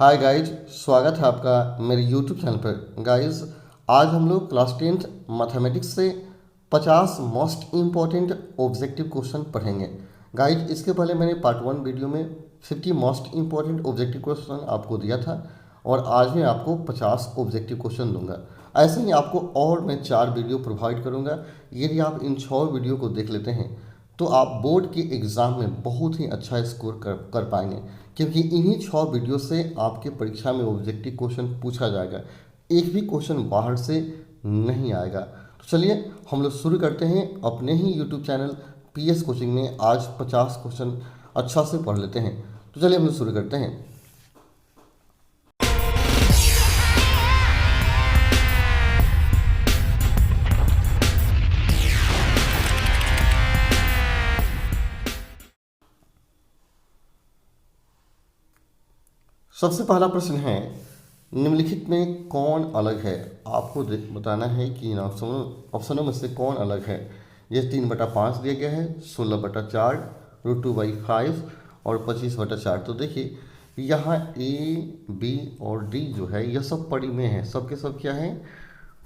Hi guys, स्वागत है आपका मेरे यूट्यूब चैनल पर। गाइज, आज हम लोग क्लास 10th मैथमेटिक्स से 50 मोस्ट इम्पॉर्टेंट ऑब्जेक्टिव क्वेश्चन पढ़ेंगे। गाइज, इसके पहले मैंने पार्ट 1 वीडियो में 50 मोस्ट इम्पॉर्टेंट ऑब्जेक्टिव क्वेश्चन आपको दिया था और आज मैं आपको 50 ऑब्जेक्टिव क्वेश्चन दूंगा। ऐसे ही आपको और मैं 4 वीडियो प्रोवाइड करूंगा। यदि आप इन 6 वीडियो को देख लेते हैं तो आप बोर्ड के एग्ज़ाम में बहुत ही अच्छा स्कोर कर पाएंगे, क्योंकि इन्हीं 6 वीडियो से आपके परीक्षा में ऑब्जेक्टिव क्वेश्चन पूछा जाएगा। एक भी क्वेश्चन बाहर से नहीं आएगा। तो चलिए हम लोग शुरू करते हैं अपने ही यूट्यूब चैनल पीएस कोचिंग में। आज 50 क्वेश्चन अच्छा से पढ़ लेते हैं। तो चलिए हम लोग शुरू करते हैं। सबसे पहला प्रश्न है, निम्नलिखित में कौन अलग है। आपको बताना है कि इन ऑप्शनों में से कौन अलग है। ये 3/5 दिया गया है, 16/4, √2/5 और 25/4। तो देखिए यहाँ ए बी और डी जो है यह सब परिमेय है, सब के सब क्या है,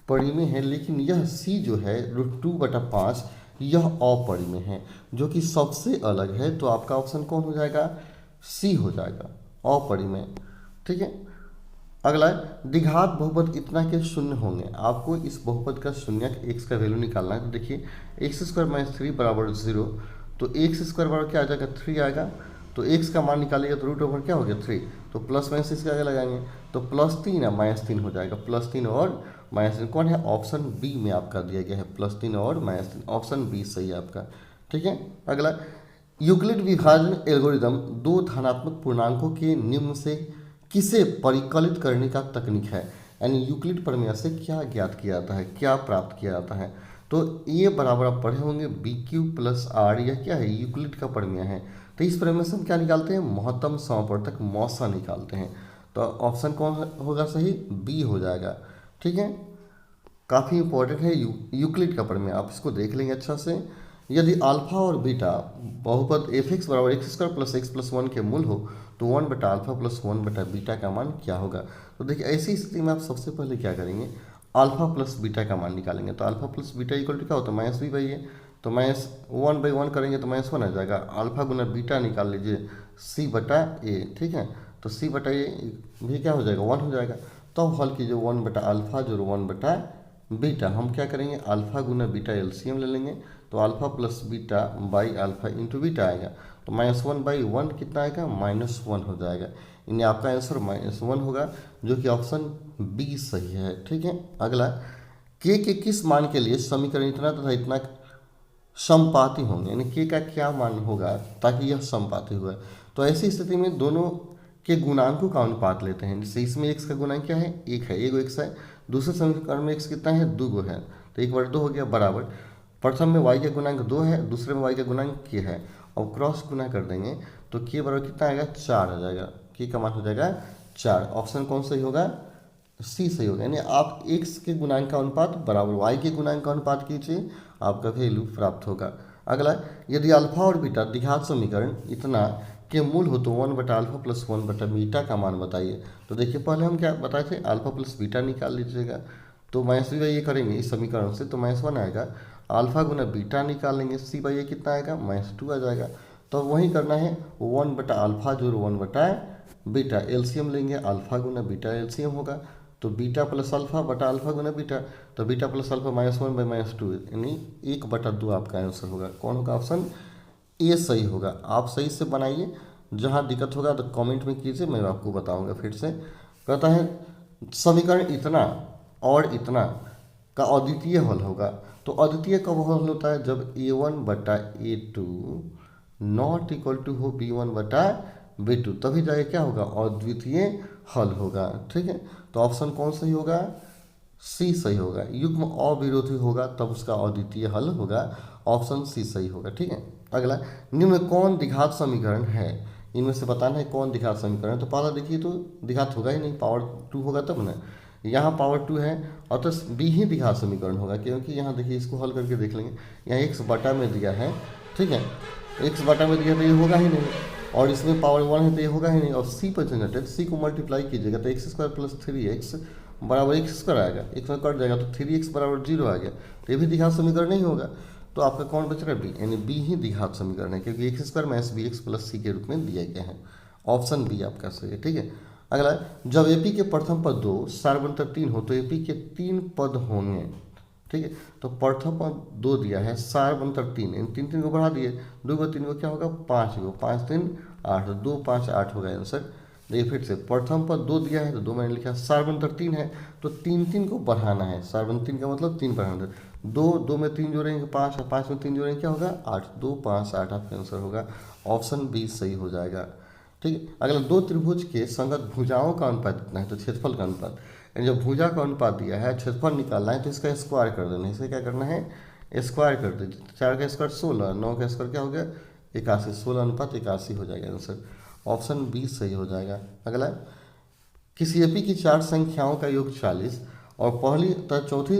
परिमेय है। लेकिन यह सी जो है √2/5 यह अपरिमेय है, जो कि सबसे अलग है। तो आपका ऑप्शन कौन हो जाएगा, सी हो जाएगा, अपरिमेय। ठीक है। अगला है, द्विघात बहुपद इतना के शून्य होंगे। आपको इस बहुपद का शून्यक एक्स का वैल्यू निकालना है। तो देखिए x² - 3 = 0। तो x² बराबर क्या आ जाएगा, 3 आएगा। तो x का मान निकालिएगा तो रूट ओवर क्या हो गया, 3। तो प्लस माइनस इसके आगे लगाएंगे तो +3 है -3 हो जाएगा। +3 और -3 कौन है, ऑप्शन बी में आपका दिया गया है, +3 और -3। ऑप्शन बी सही है आपका। ठीक है। अगला, यूक्लिड विभाजन एल्गोरिदम दो धनात्मक पूर्णांकों के निम्न से किसे परिकलित करने का तकनीक है। यानी यूक्लिड प्रमेय से क्या ज्ञात किया जाता है, क्या प्राप्त किया जाता है। तो ये बराबर आप पढ़े होंगे BQ + R। यह क्या है, यूक्लिड का प्रमेय है। तो इस प्रमेय से हम क्या निकालते हैं, महत्तम समापवर्तक मौसा निकालते हैं। तो ऑप्शन कौन होगा सही, बी हो जाएगा। ठीक है। काफ़ी इंपॉर्टेंट है यूक्लिड का प्रमेय, आप इसको देख लेंगे अच्छा से। यदि अल्फा और बीटा बहुपद f(x) = x² + x + 1 के मूल हो तो 1/α + 1/बीटा का मान क्या होगा। तो देखिए ऐसी स्थिति में आप सबसे पहले क्या करेंगे, अल्फा प्लस बीटा का मान निकालेंगे। तो alpha plus beta equal to क्या होता है, -b/a। तो -1/1 करेंगे तो -1 आ जाएगा। अल्फा गुना बीटा निकाल लीजिए, c/a। ठीक है। तो c/a भी क्या हो जाएगा, 1 हो जाएगा। तो हल कीजिए 1/α जो 1/बीटा। हम क्या करेंगे, अल्फा गुना बीटा एलसीएम ले लेंगे। तो alpha plus beta by alpha into beta आएगा। तो -1/1 कितना आएगा, -1 हो जाएगा। यानी आपका आंसर -1 होगा, जो कि ऑप्शन बी सही है। ठीक है। अगला, के किस मान के लिए समीकरण इतना तथा इतना समपाती होंगे। यानी के का क्या मान होगा ताकि यह समपाती हुआ। तो ऐसी स्थिति में दोनों के गुणांकों का अनुपात लेते हैं। जैसे इसमें x का गुणांक क्या है, 1 है, एगो x है। दूसरे समीकरण में x कितना है, 2 है। तो 1/2 हो गया बराबर। प्रथम में y का गुणांक 2 है, दूसरे में y का गुणांक k है। और क्रॉस गुना कर देंगे तो k बराबर कितना आएगा, 4 आ जाएगा। k का मान हो जाएगा 4। ऑप्शन कौन सही होगा, सी सही होगा। यानी आप x के गुणांक का अनुपात बराबर y के गुणांक का अनुपात कीजिए, आपका वैल्यू प्राप्त होगा। अगला, यदि अल्फा और बीटा द्विघात समीकरण इतना के मूल हो तो 1/α + 1/बीटा का मान बताइए। तो देखिए पहले हम क्या बताए थे, अल्फा प्लस बीटा निकाल लीजिएगा। तो -b/a ये करेंगे इस समीकरण से तो -1 आएगा। अल्फा गुना बीटा निकालेंगे, c/a कितना आएगा, -2 आ जाएगा। तो वही करना है, 1/α जो 1/बीटा एलसीएम लेंगे, अल्फा गुना बीटा एलसीएम होगा। तो बीटा प्लस अल्फा बटा अल्फा गुना बीटा। तो बीटा प्लस अल्फा -1/-2 यानी 1/2 आपका आंसर होगा। कौन होगा, ऑप्शन ए सही होगा। आप सही से बनाइए, जहाँ दिक्कत होगा तो कमेंट में कीजिए, मैं आपको बताऊंगा फिर से। कहता है समीकरण इतना और इतना का अद्वितीय हल होगा। तो अद्वितीय कब हल होता है, जब a1/a2 नॉट इक्वल टू हो b1/b2, तभी जाके क्या होगा, अद्वितीय हल होगा। ठीक है। तो ऑप्शन कौन सही होगा, सी सही होगा। युग्म अविरोधी होगा तब उसका अद्वितीय हल होगा, ऑप्शन सी सही होगा। ठीक है। अगला, निम्न कौन द्विघात समीकरण है, इनमें से बताना है कौन द्विघात समीकरण है। तो पहला देखिए तो द्विघात होगा ही नहीं, पावर 2 होगा तब ना। यहाँ पावर 2 है और तो बी ही द्विघात समीकरण होगा, क्योंकि यहाँ देखिए इसको हल करके देख लेंगे। यहाँ x बटा में दिया है, ठीक है, x बटा में दिया तो ये होगा ही नहीं। और इसमें पावर 1 है तो ये होगा ही नहीं। और सी पर जनरेटेड, सी को मल्टीप्लाई कीजिएगा तो एक्स स्क्वायर प्लस 3x बराबर एक्स स्क्वायर आएगा, एक्स में कट जाएगा तो 3x बराबर 0 आ गया, तो ये भी द्विघात समीकरण नहीं होगा। तो आपका कौन बच रहा है? बी, यानी बी ही द्विघात समीकरण है, क्योंकि x square minus b x plus c के रूप में दिया गया है। ऑप्शन बी आपका सही है। ठीक है, अगला, जब एपी के प्रथम पद 2 सार्वंतर 3 हो तो एपी के 3 पद होंगे। ठीक है, तो प्रथम पद 2 दिया है, सार्वंतर 3, इन 3 को बढ़ा दिए, 2 को 3 को क्या होगा? 5 को, 5 3 8, 2 5 8 होगा आंसर। देखिए फिर से, प्रथम पद 2 दिया है तो 2 मैंने लिखा, सार्वंतर 3 है तो 3 को बढ़ाना है, सार्वंतर 3 का मतलब 3 बढ़ाना है, 2 में 3 जोड़ेंगे 5, और 5 में 3 जोड़ेंगे क्या होगा? 8, 2 5 8 आपका आंसर होगा। ऑप्शन बी सही हो जाएगा। ठीक है, अगला, दो त्रिभुज के संगत भुजाओं का अनुपात कितना है? तो क्षेत्रफल का अनुपात, यानी जब भुजा का अनुपात दिया है, क्षेत्रफल निकालना है तो इसका स्क्वायर कर देना है। इसे क्या करना है? स्क्वायर कर दीजिए। 4 का स्क्वायर 16, 9 का स्क्वायर क्या हो गया? 81, 16 अनुपात 81 हो जाएगा आंसर। ऑप्शन बी सही हो जाएगा। अगला, किसी एपी की 4 संख्याओं का योग 40 और पहली तथा चौथी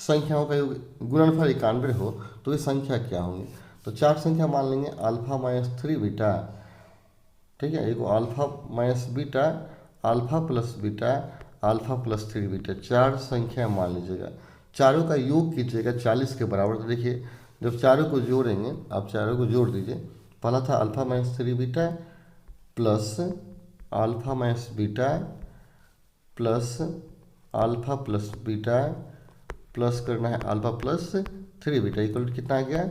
संख्याओं का योग गुणनफल 91 हो तो ये संख्या क्या होंगी? तो 4 संख्या मान लेंगे, अल्फा माइनस 3 बीटा, ठीक है, एक alpha minus beta, alpha plus beta, alpha plus 3 beta, 4 संख्या मान लीजिएगा, चारों का योग कीजिएगा 40 के बराबर। तो देखिए, जब चारों को जोड़ेंगे, आप चारों को जोड़ दीजिए। पहला था alpha minus 3 beta plus alpha minus beta plus alpha plus beta plus करना है alpha plus 3 beta, equal to कितना आ गया?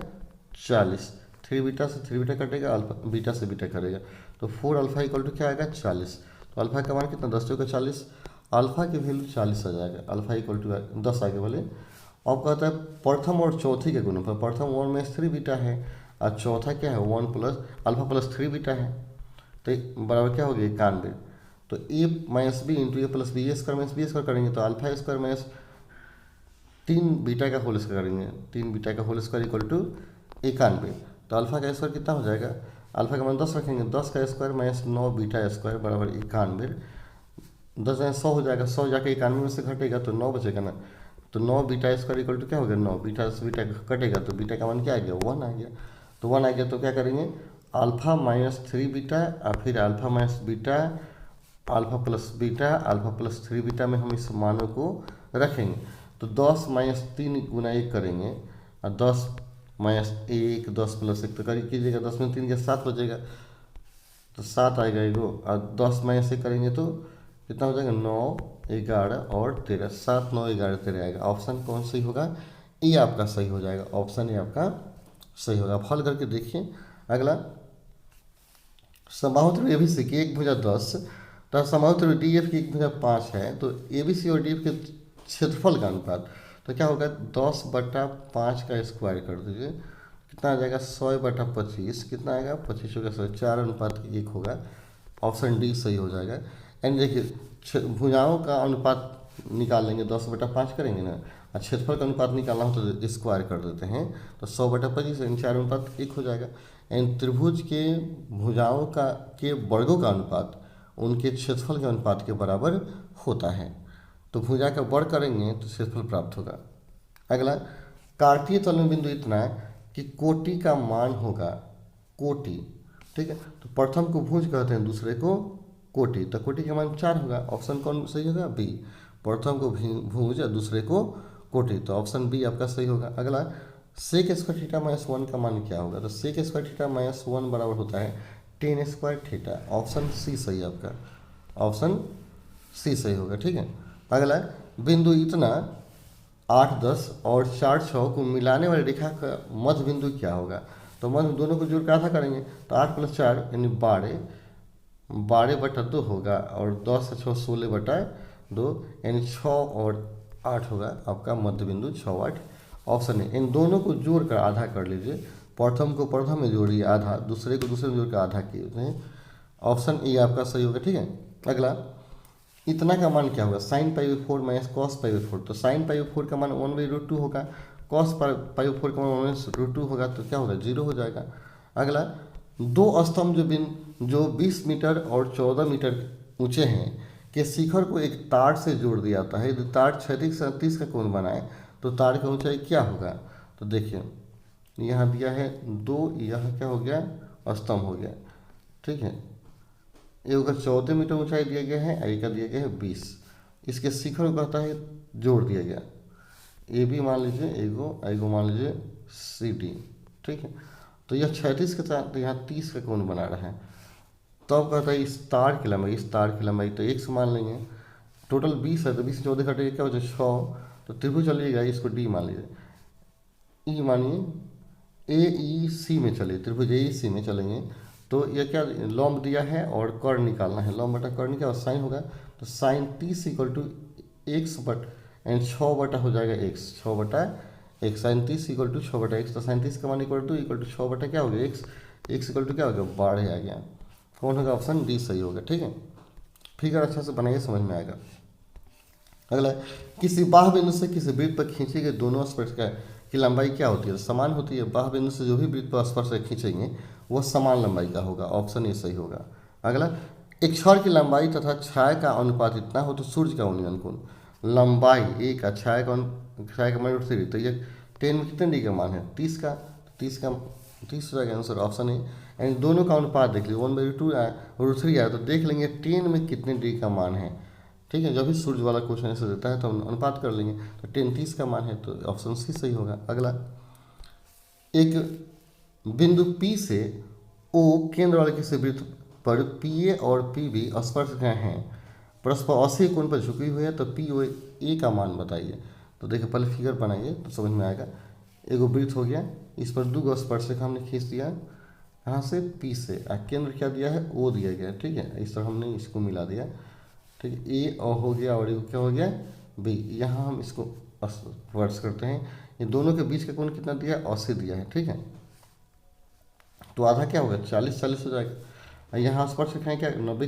40। 3 बीटा से 3 बीटा कटेगा, अल्फा बीटा से बीटा कटेगा, तो 4 अल्फा इक्वल टू क्या आएगा? 40। तो अल्फा का मान कितना? 10 का 40, अल्फा की वैल्यू 40 आ जाएगा, अल्फा इक्वल टू 10 आगे बोले। अब कहता है प्रथम और चौथी के गुणनफल, प्रथम 1 माइनस 3 बीटा है और चौथा क्या है? 1 प्लस अल्फा प्लस 3 बीटा है, तो बराबर क्या हो गया? 91। तो ए माइनस बी इंटू ए प्लस बी, ए स्क्वायर माइनस बी स्क्वायर करेंगे तो अल्फा स्क्वायर माइनस 3 बीटा का होल स्क्वायर करेंगे, 3 बीटा का होल स्क्वायर इक्वल टू 91। तो अल्फा का स्क्वायर कितना हो जाएगा? अल्फा का मान 10 रखेंगे, 10 का स्क्वायर माइनस 9 बीटा स्क्वायर बराबर 91। 10 में 100 हो जाएगा, 100 जाके 91 में से घटेगा तो 9 बचेगा ना, तो 9 बीटा स्क्वायर इक्वल टू क्या हो गया? 9 बीटा से बीटा कटेगा तो बीटा का मान क्या आ गया? 1 आ गया। तो 1 आ गया तो क्या करेंगे? अल्फा माइनस 3 बीटा और फिर alpha minus beta, alpha plus beta, alpha plus 3 beta में हम इस मानों को रखेंगे। तो 10 माइनस 3 गुना 1 करेंगे और 10 माइनस 1, 10 प्लस 1 तो करीब कीजिएगा, 10 में 3 के 7 बचेगा, तो 7 आएगा एगो, और 10 माइनस 1 करेंगे तो कितना हो जाएगा? 9 11 और 13, 7 9 11 13 आएगा। ऑप्शन कौन सही होगा? ये आपका सही हो जाएगा, ऑप्शन ये आपका सही होगा। आप हल करके देखिए। अगला, समबाहु त्रिभुज एबीसी की एक भुजा 10 तथा समबाहु त्रिभुज डीएफ की एक भुजा 5 है, तो एबीसी और डीएफ के क्षेत्रफल का अनुपात, तो क्या होगा? 10/5 का स्क्वायर कर दीजिए, कितना आ जाएगा? 100/25, कितना आएगा? 25 का 100, 4:1 होगा। ऑप्शन डी सही हो जाएगा। एंड देखिए, भुजाओं का अनुपात निकाल लेंगे, 10/5 करेंगे ना, और क्षेत्रफल का अनुपात निकालना हो तो स्क्वायर कर देते हैं, तो 100/25 इन 4:1 हो जाएगा। एंड त्रिभुज के भुजाओं का के वर्गों का अनुपात उनके क्षेत्रफल के अनुपात के बराबर होता है, तो भुजा का वर्ग करेंगे तो क्षेत्रफल प्राप्त होगा। अगला, कार्तीय तल में बिंदु इतना है कि कोटि का मान होगा कोटि, ठीक है, तो प्रथम को भुज कहते हैं, दूसरे को कोटि, तो कोटि का मान 4 होगा। ऑप्शन कौन सही होगा? बी, प्रथम को भुज और दूसरे को कोटि, तो ऑप्शन बी आपका सही होगा। अगला, सेक स्क्वायर थीटा माइनस 1 का मान क्या होगा? तो सेक स्क्वायर थीटा माइनस 1 बराबर होता है tan square theta. Option C सही आपका, ऑप्शन सी सही होगा। ठीक है, अगला, बिंदु इतना 8 10 और 4 6 को मिलाने वाली रेखा का मध्य बिंदु क्या होगा? तो मध्य दोनों को जोड़ कर आधा करेंगे तो 8 + 4 यानी 12, 12/2 होगा, और 10 से 6 16/2 यानी 6 और 8 होगा आपका मध्य बिंदु, 6 8 ऑप्शन है। इन दोनों को जोड़कर आधा कर लीजिए, प्रथम को प्रथम में जोड़िए आधा, दूसरे को दूसरे में जोड़कर आधा किए, ऑप्शन ए आपका सही होगा। ठीक है, अगला, इतना का मान क्या होगा? साइन π/4 माइनस कॉस π/4, तो साइन π/4 का मान 1/√2 होगा, कॉस π/4 का मान 1/√2 होगा, तो क्या होगा? 0 हो जाएगा। अगला, दो स्तंभ जो 20 मीटर और 14 मीटर ऊंचे हैं के शिखर को एक तार से जोड़ दिया जाता है, यदि तार क्षैतिज से 30 का कोण बनाए तो तार की ऊंचाई क्या होगा? तो देखिए, यहाँ दिया है 2, यहाँ क्या हो गया? स्तंभ हो गया, ठीक है। ए का 14 मीटर ऊंचाई दिया गया है, ए का दिया गया है 20। इसके शिखर को कहता है जोड़ दिया गया, ए बी मान लीजिए एगो मान लीजिए सी डी, ठीक है। तो यह 36 के साथ यहाँ 30 का कोण बना रहा है। तो अब कहता है इस तार की लंबाई, तो 1 से मान लेंगे। टोटल 20 है, तो 20 से 14 घटेगा क्या हो जाए 6। तो त्रिभुज चलिएगा, इसको डी मान लीजिए, ई मानिए ए ई सी में चलिए, त्रिभुज ए ई सी में चलेंगे। तो यह क्या लंब दिया है और कर्ण निकालना है, लंब बटा कर्ण क्या और साइन होगा। तो sine 30 equal to x but and 6 बटा हो जाएगा एक्स, 6 बटा एक्स, साइन 30 इक्वल टू 6 बटा एक्स। तो साइन 30 का मान इक्वल टू 6 बटा क्या हो गया एक्स, एक्स इक्वल टू क्या हो गया 12 आ गया। कौन होगा ऑप्शन डी सही होगा, ठीक है। फिगर अच्छा से बनाइए, समझ में आएगा। अगला, किसी बाह्य बिंदु से किसी वृत्त पर खींचे गए दोनों स्पर्श की लंबाई क्या होती है, समान होती है। बाह्य बिंदु से जो भी वृत्त पर स्पर्श खींचेंगे वह समान लंबाई का होगा, ऑप्शन ए सही होगा। अगला, एक छड़ की लंबाई तथा छाया का अनुपात इतना हो तो सूर्य का उन्नयन कोण, लंबाई ए का छाया का मान √3, तो ये 10 में कितने डी का मान है 30 का, 30 हो जाएगा आंसर, ऑप्शन ए। एंड दोनों का अनुपात देख लीजिए 1/2 √3 आया, तो देख लेंगे 10 में कितने डी का मान है, ठीक है। जब भी सूर्य वाला क्वेश्चन ऐसे देता है तो हम अनुपात कर लेंगे, तो 10 30 का मान है, तो ऑप्शन सी सही होगा। अगला, एक बिंदु P से O केंद्र वाले किसी वृत्त पर PA और PB स्पर्श गए हैं, परस्पर 80 कोण पर झुकी हुई है, तो POA का मान बताइए। तो देखिए पहले फिगर बनाइए तो समझ में आएगा। एगो वृत्त हो गया, इस पर 2 स्पर्शक हमने खींच दिया यहाँ से P से, केंद्र क्या दिया है O दिया गया, ठीक है। इस तरह हमने इसको मिला दिया, ठीक है। ए हो गया और क्या हो गया बी, यहाँ हम इसको वर्ष करते हैं। ये दोनों के बीच का कोण कितना दिया है 80 दिया है, ठीक है। तो आधा क्या होगा 40 हो जाएगा। यहाँ स्पर्श रेखाएं क्या 90,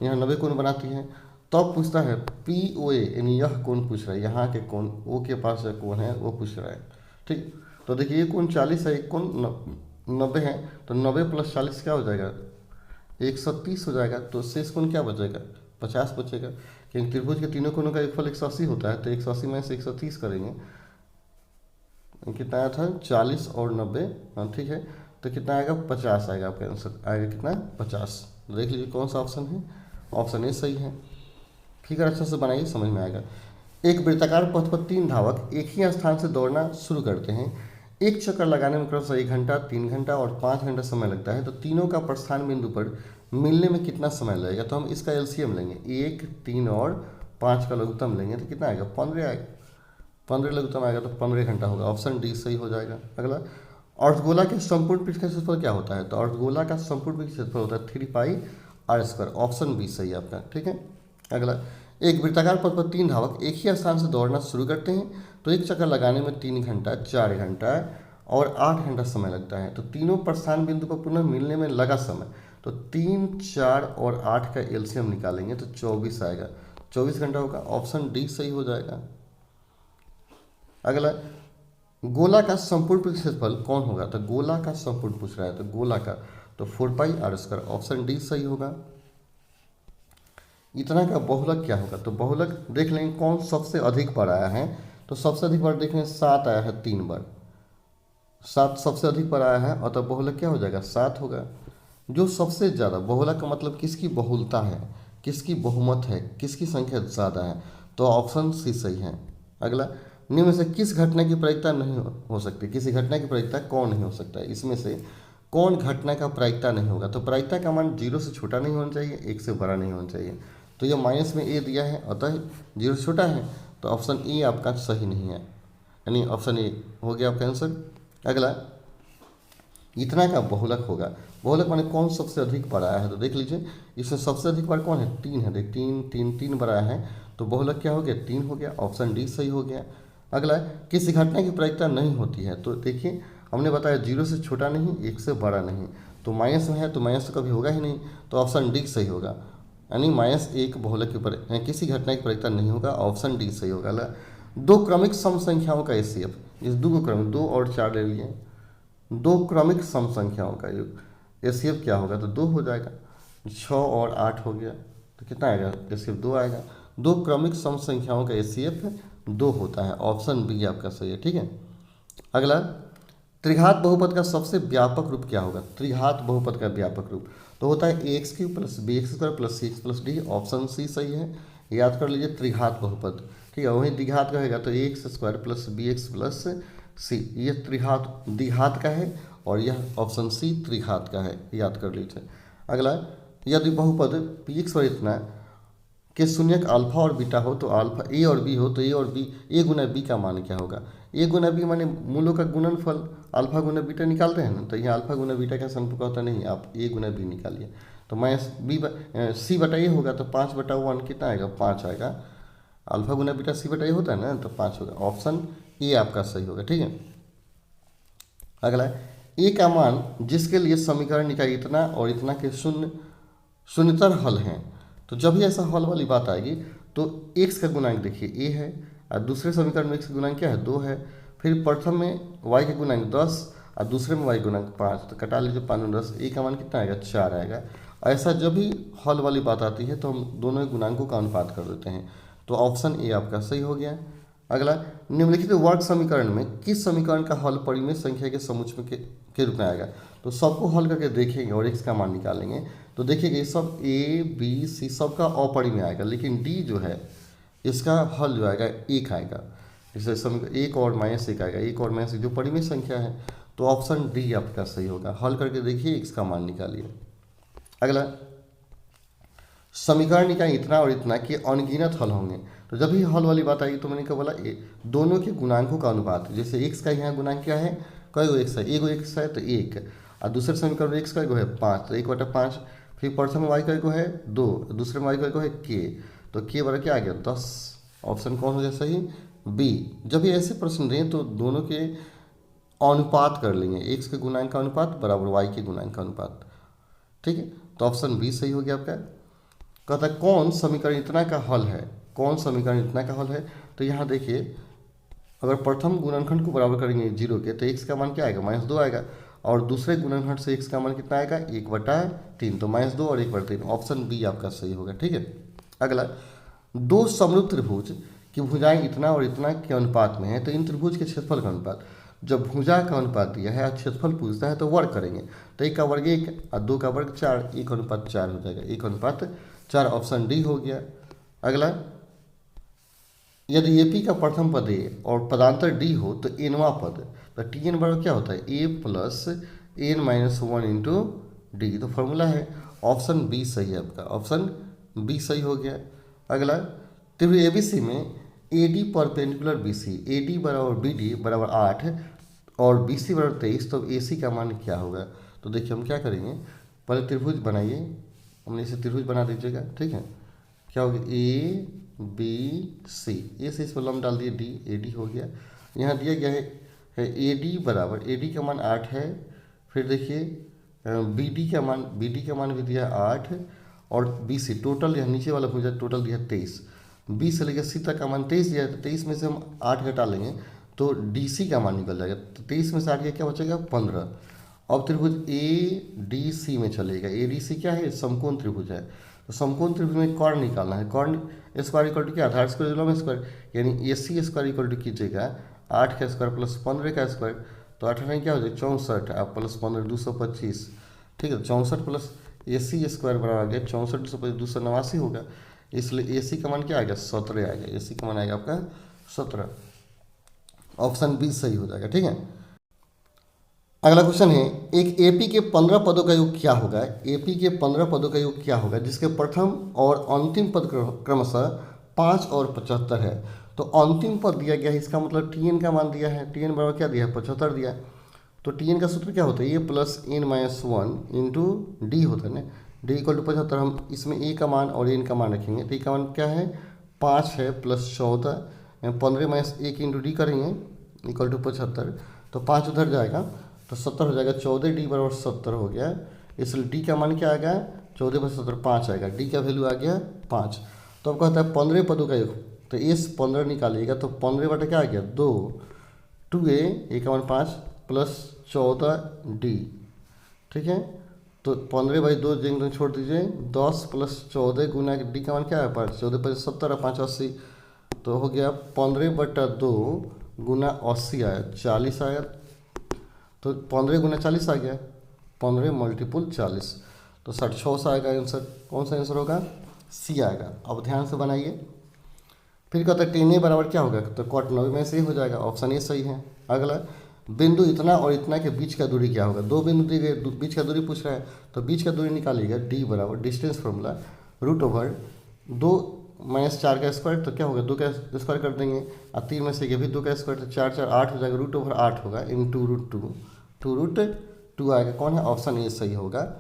यहाँ 90 कोण बनाती है। तो अब पूछता है POA, यानी यह कोण पूछ रहा है, यहाँ के कोण O के पास कोण है वो पूछ रहा है, ठीक। तो देखिए ये कोण 40 है, एक कोण 90 है, तो 90 + 40 क्या हो जाएगा 130 हो जाएगा। तो शेष कोण क्या बचेगा 50 बचेगा, क्योंकि त्रिभुज के तीनों कोणों का योगफल 180 होता है। तो 180 में से 130 करेंगे, कितना आया था 40 और 90, हाँ ठीक है। तो कितना आएगा 50 आएगा, आपका आंसर आएगा कितना 50। देख लीजिए कौन सा ऑप्शन है, ऑप्शन ए सही है। फिगर अच्छा से बनाइए, समझ में आएगा। एक वृत्ताकार पथ पर 3 धावक एक ही स्थान से दौड़ना शुरू करते हैं। एक चक्कर लगाने में क्रमशः 1 घंटा, 3 घंटा और 5 घंटा समय लगता है। तो तीनों का प्रस्थान बिंदु पर मिलने में कितना समय लगेगा। तो हम इसका एलसीएम लेंगे, 1, 3 और 5 का लघुत्तम लेंगे, तो कितना आएगा 15 आएगा। 15 लघुत्तम आएगा तो 15 घंटा होगा, ऑप्शन डी सही हो जाएगा। अगला, अर्धगोला के संपूर्ण पृष्ठ का क्षेत्रफल क्या होता है। तो अर्धगोला का संपूर्ण पृष्ठ क्षेत्रफल होता है 3πr², ऑप्शन बी सही है आपका, ठीक है। अगला, एक वृत्ताकार पथ पर 3 धावक एक ही स्थान से दौड़ना शुरू करते हैं। तो एक चक्कर लगाने में 3 घंटा, 4 घंटा और 8 घंटा समय लगता है। तो तीनों प्रस्थान बिंदु पर पुनः मिलने में लगा समय, तो 3, 4 और 8 का एलसीएम निकालेंगे तो 24 आएगा, 24 घंटा होगा, ऑप्शन डी सही हो जाएगा। अगला, गोला का संपूर्ण क्षेत्रफल कौन होगा। तो गोला का संपूर्ण पूछ रहा है, तो गोला का तो 4πr², ऑप्शन डी सही होगा। इतना का बहुलक क्या होगा। तो बहुलक देख लेंगे कौन सबसे अधिक बार आया है। तो सबसे अधिक बार देख लें 7 आया है 3 बार, 7 सबसे अधिक बार आया है, और तो बहुलक क्या हो जाएगा 7 होगा। जो सबसे ज़्यादा, बहुलक का मतलब किसकी बहुलता है, किसकी बहुमत है, किसकी संख्या ज़्यादा है, तो ऑप्शन सी सही है। अगला, निम्न में से किस घटना की प्रायिकता नहीं हो सकती। किसी घटना की प्रायिकता कौन नहीं हो सकता है, इसमें से कौन घटना का प्रायिकता नहीं होगा। तो प्रायिकता का मान 0 से छोटा नहीं होना चाहिए, 1 से बड़ा नहीं होना चाहिए। तो ये माइनस में ए दिया है, अतः 0 से छोटा है, तो ऑप्शन ए आपका सही नहीं है, यानी ऑप्शन ए हो गया आपका आंसर। अगला, इतना का बहुलक होगा। बहुलक माने कौन सबसे अधिक बार आया है। तो देख लीजिए इसमें सबसे अधिक बार कौन है 3 है, देख 3 बार आया है, तो बहुलक क्या हो गया 3 हो गया, ऑप्शन डी सही हो गया। अगला, किसी घटना की प्रायिकता नहीं होती है। तो देखिए हमने बताया 0 से छोटा नहीं, 1 से बड़ा नहीं, तो माइनस में है तो माइनस तो कभी होगा ही नहीं, तो ऑप्शन डी सही होगा, यानी -1 बहुलक के ऊपर किसी घटना की प्रायिकता नहीं होगा, ऑप्शन डी सही होगा। अगला, 2 क्रमिक सम संख्याओं का एचसीएफ, इस 2 को क्रमिक 2 और 4 ले लिए, 2 क्रमिक सम संख्याओं का एचसीएफ क्या होगा। तो 2 हो जाएगा, 6 और 8 हो गया, तो कितना आएगा एचसीएफ 2 आएगा। 2 क्रमिक सम संख्याओं का एचसीएफ 2 होता है, ऑप्शन बी आपका सही है, ठीक है। अगला, त्रिघात बहुपद का सबसे व्यापक रूप क्या होगा? त्रिघात बहुपद का व्यापक रूप तो होता है a x cube plus b x square plus c x plus d. Option C सही है, याद कर लीजिए त्रिघात बहुपद। ठीक है, वहीं द्विघात का रहेगा तो a x square plus b x plus c, ये त्रिघात द्विघात का है और यह ऑप्शन सी त्रिघात का है, याद कर लीजिए। अगला, यदि बहुपद पी एक्स पर इतना के शून्यक अल्फा और बीटा हो तो अल्फा ए और बी हो तो ए और बी, ए गुना बी का मान क्या होगा? ए गुना बी माने मूलों का गुणनफल, अल्फा गुना बीटा निकालते हैं ना, तो यहाँ अल्फा गुना बीटा का संपूर्ण होता नहीं, आप ए गुना बी निकालिए तो माइनस बी सी बटा ए होगा तो 5/1 कितना आएगा? 5 आएगा। अल्फा गुना बीटा सी बटा ए होता है ना, तो 5 होगा। ऑप्शन ए आपका सही होगा। ठीक है, अगला, ए का मान जिसके लिए समीकरण निकाय इतना और इतना के शून्यतर हल हैं, तो जब भी ऐसा हल वाली बात आएगी तो x का गुणांक देखिए a है और दूसरे समीकरण में x का गुणांक क्या है? 2 है। फिर प्रथम में y का गुणांक 10 और दूसरे में y गुणांक 5, तो कटा लीजिए 5 में 10, a का मान कितना आएगा? 4 आएगा। ऐसा जब भी हल वाली बात आती है तो हम दोनों गुणांकों का अनुपात कर देते हैं, तो ऑप्शन ए आपका सही हो गया। अगला, निम्नलिखित वर्ग समीकरण में किस समीकरण का हल परिमेय संख्या के समुच्चय के रूप में आएगा? तो सबको हल करके देखेंगे और x का मान निकालेंगे तो देखिएगा ये सब ए बी सी सबका अपरिमेय आएगा, लेकिन डी जो है इसका हल जो आएगा 1 आएगा। जैसे समीकरण 1 और -1 आएगा, 1 और -1 जो परिमेय संख्या है, तो ऑप्शन डी आपका सही होगा। हल करके देखिए x का मान निकालिए। अगला, समीकरण निकाय इतना और इतना के अनगिनत हल होंगे, तो जब भी हल वाली बात आएगी तो मैंने क्या बोला? दोनों के गुणांकों का अनुपात, जैसे x का यहाँ गुणांक क्या है? कई गो x है? एगो x है तो 1, और दूसरे समीकरण में x का गो है 5 तो 1/5। फिर प्रथम में y का गो है 2, दूसरे में y का गो है k, तो k बराबर क्या आ गया? 10। ऑप्शन कौन हो जाए सही? बी। जब भी ऐसे प्रश्न दें तो दोनों के अनुपात कर लेंगे, x के गुणांक का अनुपात बराबर y के गुणांक का अनुपात। ठीक है, तो ऑप्शन बी सही हो गया आपका। कहता है कौन समीकरण इतना का हल है? कौन समीकरण इतना का हल है? तो यहाँ देखिए, अगर प्रथम गुणनखंड को बराबर करेंगे 0 के तो x का मान क्या आएगा? -2 आएगा, और दूसरे गुणनखंड से x का मान कितना आएगा? 1/3, तो -2 और 1/3, ऑप्शन बी आपका सही होगा। ठीक है, अगला, दो समरूप त्रिभुज की भुजाएं इतना और इतना के अनुपात में है, तो इन त्रिभुज के क्षेत्रफल का अनुपात, जब भुजा का अनुपात दिया है और क्षेत्रफल पूछता है तो वर्ग करेंगे, तो 1 का वर्ग 1 और 2 का वर्ग 4, 1/4 हो जाएगा, 1/4, ऑप्शन डी हो गया। अगला, यदि AP का प्रथम पद ए और पदांतर D हो तो nवां पद, तो Tn बराबर क्या होता है? a plus n-1 into D, तो फॉर्मूला है। ऑप्शन बी सही है आपका, ऑप्शन बी सही हो गया। अगला, त्रिभुज ABC में AD परपेंडिकुलर BC, AD बराबर BD बराबर 8 और BC बराबर 23, तो AC का मान क्या होगा? तो देखिए हम क्या करेंगे, पहले त्रिभुज बनाइए, हमने इसे त्रिभुज बना दीजिएगा। ठीक है, क्या हो गया? A B C, ए से इस पर लंब डाल दिए, D, AD हो गया। यहाँ दिया गया है AD बराबर, AD का मान 8 है, फिर देखिए BD का मान भी दिया 8 और BC टोटल, यहाँ नीचे वाला भुजा टोटल दिया 23, B से लेकर C तक का मान 23 दिया है, तो 23 में से हम 8 घटा लेंगे तो DC का मान निकल जाएगा, तो 23 में से 8 क्या बचेगा? 15। अब त्रिभुज ADC में चलेगा, ADC क्या है? समकोण त्रिभुज है, तो समकोण त्रिभुज में कर्ण निकालना है। कर्ण स्क्वायर इक्वल टू क्या? आधार स्क्वायर लंब स्क्वायर, यानी AC स्क्वायर इक्वल टू कीजिएगा 8 का स्क्वायर प्लस 15 का स्क्वायर, तो 8 में क्या हो जाए? 64, आप प्लस 15 225। ठीक है, 64 प्लस AC स्क्वायर बराबर आ गया 64, 225 289 होगा, इसलिए AC का मान क्या आएगा? 17 आएगा, AC का मान आएगा आपका 17, ऑप्शन बी सही हो जाएगा। ठीक है, अगला क्वेश्चन है, एक AP के 15 पदों का योग क्या होगा? AP के 15 पदों का योग क्या होगा जिसके प्रथम और अंतिम पद क्रमशः 5 और 75 है? तो अंतिम पद दिया गया है, इसका मतलब Tn का मान दिया है, Tn बराबर क्या दिया है? 75 दिया, तो Tn का सूत्र क्या होता है? a plus n-1 into D होता है ना, d इक्वल टू 75। हम इसमें a का मान और n का मान रखेंगे, तो a का मान क्या है? 5 है प्लस 14, 15 माइनस 1 इंटू डी करेंगे इक्वल टू 75, तो 5 उधर जाएगा तो 70 हो जाएगा, 14D बराबर 70 हो गया, इसलिए D का मान क्या आ गया? 14 पर 70 5 आएगा, D का वैल्यू आ गया 5। तो अब कहता है 15 पदों का योग, तो S 15 निकालिएगा, तो 15 बटा क्या आ गया? 2, 2A, A का मान 5 प्लस 14D। ठीक है, तो 15/2 जिंग छोड़ दीजिए, 10 प्लस 14 गुना D का मान क्या है? 5, 14 पर 70 और 5 80, तो हो गया 15/2 गुना 80 आया 40 आया, तो 15 गुना 40 आ गया, 15 मल्टीपुल 40, तो 66 से आएगा आंसर। कौन सा आंसर होगा? सी आएगा। अब ध्यान से बनाइए। फिर कहता है 10a बराबर क्या होगा, तो cot 90 में से ही हो जाएगा, ऑप्शन ए सही है। अगला, बिंदु इतना और इतना के बीच का दूरी क्या होगा? दो बिंदु दिए गए, बीच का दूरी पूछ रहा है, तो बीच का दूरी निकालिएगा। डी बराबर distance formula root over 2 minus 4 का स्क्वायर, तो क्या होगा 2 का स्क्वायर कर देंगे, और 3 में से ये भी 2 का स्क्वायर, तो 4 4 8 हो जाएगा, रूट ओवर 8 होगा, इन टू रूट 2 आएगा। कौन है? ऑप्शन ए सही होगा।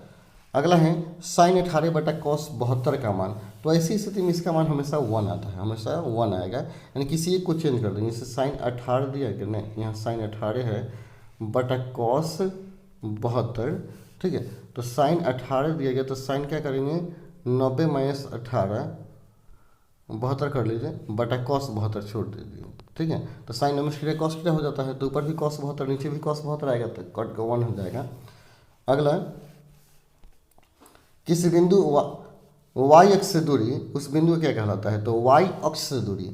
अगला है साइन 18 बटा कॉस 72 का मान, तो ऐसी स्थिति में इसका मान हमेशा 1 आता है, हमेशा 1 आएगा, यानी किसी एक को चेंज कर देंगे। जैसे साइन 18 दिया कि नहीं, यहाँ साइन 18 है बटा कॉस 72, ठीक है, तो साइन 18 दिया गया, तो साइन क्या करेंगे 90 माइनस 18 72 कर लीजिए, बटा कॉस 72 छोड़ दीजिए, ठीक है, तो साइन नमस्कार कॉस क्या हो जाता है, तो ऊपर भी कॉस 72 नीचे भी कॉस 72 आएगा, तो कट का 1 हो जाएगा। अगला, किसी बिंदु वाई अक्ष से दूरी, उस बिंदु को क्या कहलाता है, तो वाई अक्ष से दूरी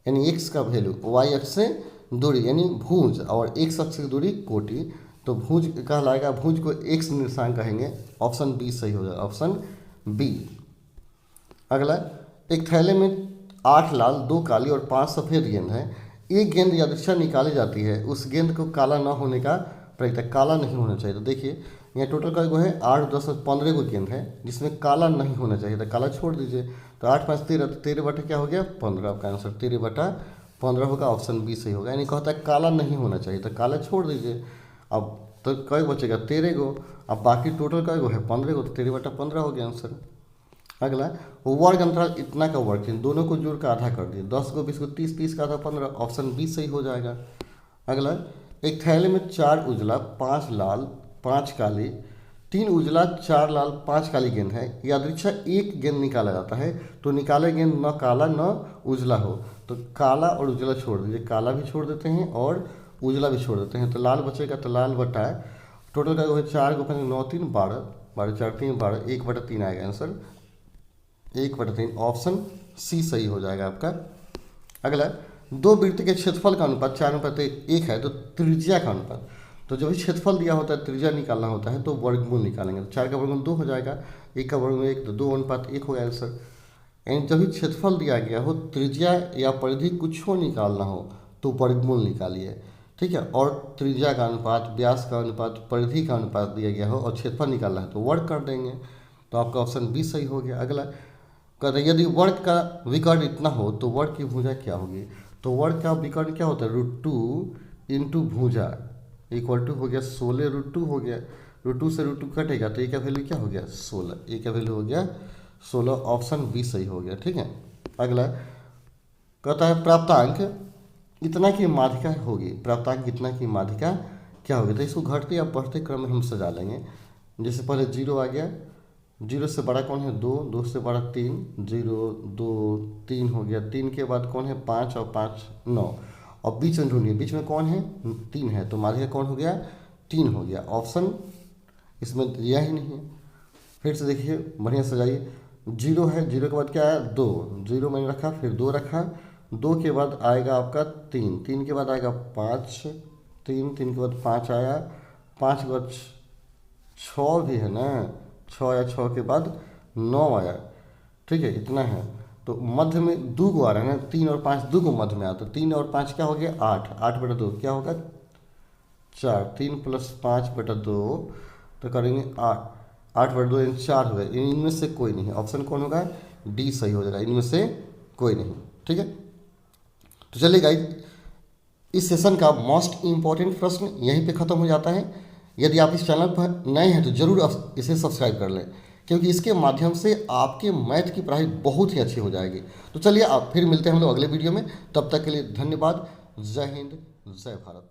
यानी एक्स का वैल्यू, वाई अक्ष से दूरी यानी भुज, और एक्स अक्ष की दूरी कोटि, तो भुज कहलाएगा, भुज को एक्स निर्देशांक कहेंगे। ऑप्शन बी सही हो जाएगा, ऑप्शन बी। अगला, एक थैले में 8 लाल 2 काली और 5 सफ़ेद गेंद है, एक गेंद यादृच्छा निकाली जाती है, उस गेंद को काला न होने का प्रयत्न, काला नहीं होना चाहिए, तो देखिए यहाँ टोटल का है 8 10 15 को गेंद है जिसमें काला नहीं होना चाहिए, तो काला छोड़ दीजिए, तो 8 5 13, तो 13 बटा क्या हो गया 15, आपका आंसर 13 बटा 15 होगा, ऑप्शन बी सही होगा। यानी कहता है काला नहीं होना चाहिए, तो काला छोड़ दीजिए। अब तो कई बचेगा 13 गो, अब बाकी टोटल कई गो है 15 गो, तो 13 बटा 15 हो गया आंसर। अगला, वर्ग अंतराल इतना का वर्ग चिन्ह, दोनों को जोड़ कर आधा कर दिए, 10 को 20 को 30 30 का आधा 15, ऑप्शन बी सही हो जाएगा। अगला, एक थैले में 4 उजला 5 लाल 5 काली 3 उजला 4 लाल 5 काली गेंद है, यादृच्छा एक गेंद निकाला जाता है, तो निकाले गेंद न काला न उजला हो, तो काला और उजला छोड़ दीजिए, काला भी छोड़ देते हैं और उजला भी छोड़ देते हैं, तो लाल बचेगा, तो लाल बटा टोटल का है 4 को 9 3 12 12 4 3 12 1 बटा 3 आएगा आंसर, 1 बटा 3, ऑप्शन सी सही हो जाएगा आपका। अगला, दो वृत्त के क्षेत्रफल का अनुपात 4:1 है, तो त्रिज्या का अनुपात, तो जब भी क्षेत्रफल दिया होता है त्रिज्या निकालना होता है तो वर्गमूल निकालेंगे, तो 4 का वर्गमूल 2 हो जाएगा, 1 का वर्गमूल 1, तो 2:1 हो गया आंसर। यानी जब भी क्षेत्रफल दिया गया हो, त्रिज्या या परिधि कुछ हो निकालना हो तो वर्गमूल निकालिए, ठीक है, और त्रिज्या का अनुपात, व्यास का अनुपात, परिधि का अनुपात दिया गया हो और क्षेत्रफल निकालना है तो वर्ग कर देंगे, तो आपका ऑप्शन बी सही हो गया। अगला, कहते हैं यदि वर्ग का विकर्ण इतना हो तो वर्ग की भुजा क्या होगी, तो वर्ग का विकर्ण क्या होता है, √2 इंटू भुजा इक्वल टू हो गया 16 √2 हो गया, √2 से √2 कटेगा, तो ए का वैल्यू क्या हो गया 16, ए का वैल्यू हो गया 16, ऑप्शन बी सही हो गया, ठीक है। अगला, कहता है प्राप्तांक इतना की माध्यिका होगी, प्राप्तांक इतना की माध्यिका क्या होगी, तो इसको घटते या बढ़ते क्रम में हम सजा लेंगे। जैसे पहले 0 आ गया, 0 से बड़ा कौन है 2, 2 से बड़ा 3, 0 2 3 हो गया, 3 के बाद कौन है 5 और 5 9, और बीच में ढूंढिए, बीच में कौन है 3 है, तो माध्यिका कौन हो गया 3 हो गया, ऑप्शन इसमें दिया ही नहीं है। फिर से देखिए बढ़िया सजाइए, 0 है, 0 के बाद क्या आया 2, 0 मैंने रखा, फिर 2 रखा, 2 के बाद आएगा आपका 3, 3 के बाद आएगा 5, 3 के बाद 5 आया, 5 के बाद 6 भी है ना, 6 आया, 6 के बाद 9 आया, ठीक है, इतना है, तो मध्य में 2 को आ रहा है ना, 3 और 5 2 को मध्य में आता, तो 3 और 5 क्या हो गया 8, 8 बटा 2 क्या होगा 4, 3 + 5 बटा 2, तो करेंगे 8, 8 बटा 2 यानी 4 हो गए, इनमें से कोई नहीं, ऑप्शन कौन होगा डी सही हो जाएगा, इनमें से कोई नहीं, ठीक है। तो चलिए गाइस, इस सेशन का मोस्ट इम्पॉर्टेंट प्रश्न यहीं पे ख़त्म हो जाता है। यदि आप इस चैनल पर नए हैं तो ज़रूर इसे सब्सक्राइब कर लें, क्योंकि इसके माध्यम से आपके मैथ की पढ़ाई बहुत ही अच्छी हो जाएगी। तो चलिए आप फिर मिलते हैं हम लोग अगले वीडियो में, तब तक के लिए धन्यवाद। जय हिंद, जय भारत।